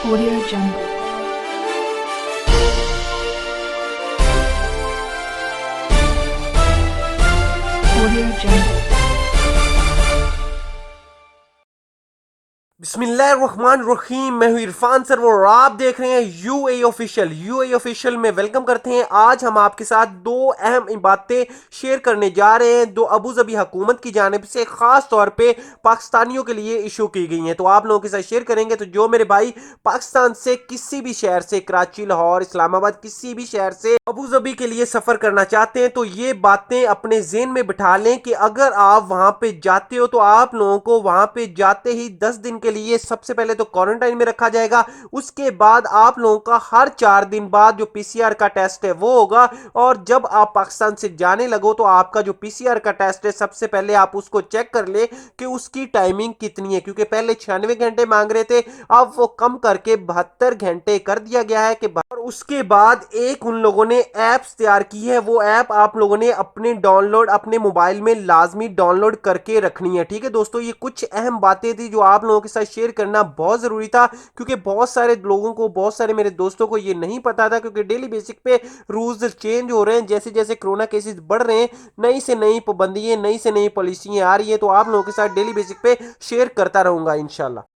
Audio Jungle. Audio Jungle. बिस्मिल्लाहिर्रहमानिर्रहीम। मैं हूं इरफान सर और आप देख रहे हैं यूएई ऑफिशियल में वेलकम करते हैं। आज हम आपके साथ दो अहम बातें शेयर करने जा रहे हैं, दो अबू धाबी हुकूमत की जानिब से खास तौर पे पाकिस्तानियों के लिए इशू की गई हैं, तो आप लोगों के साथ शेयर करेंगे। तो जो मेरे भाई पाकिस्तान से किसी भी शहर से, कराची, लाहौर, इस्लामाबाद, किसी भी शहर से अबू धाबी के लिए सफर करना चाहते हैं, तो ये बातें अपने ज़हन में बिठा लें कि अगर आप वहां पे जाते हो तो आप लोगों को वहां पे जाते ही 10 दिन के लिए सबसे पहले तो क्वारंटाइन में रखा जाएगा। उसके बाद आप लोगों का हर 4 दिन बाद जो पीसीआर का टेस्ट है वो होगा, और जब आप पाकिस्तान से जाने लगो तो आपका जो पीसीआर का टेस्ट है सबसे पहले आप उसको चेक कर ले कि उसकी टाइमिंग कितनी है, क्योंकि पहले 96 घंटे मांग रहे थे, अब वो कम करके 72 घंटे कर दिया गया है। कि और उसके बाद एक उन लोगों ने ऐप्स तैयार की है, वो ऐप आप लोगों ने अपने मोबाइल में लाजमी डाउनलोड करके रखनी है। ठीक है दोस्तों, ये कुछ अहम बातें थी जो आप लोगों के साथ शेयर करना बहुत जरूरी था, क्योंकि बहुत सारे लोगों को, बहुत सारे मेरे दोस्तों को ये नहीं पता था, क्योंकि डेली बेसिक पे रूल्स चेंज हो रहे हैं। जैसे जैसे कोरोना केसेस बढ़ रहे हैं, नई से नई पाबंदियां, नई से नई पॉलिसियां आ रही है, तो आप लोगों के साथ डेली बेसिक पे शेयर करता रहूंगा इंशाल्लाह।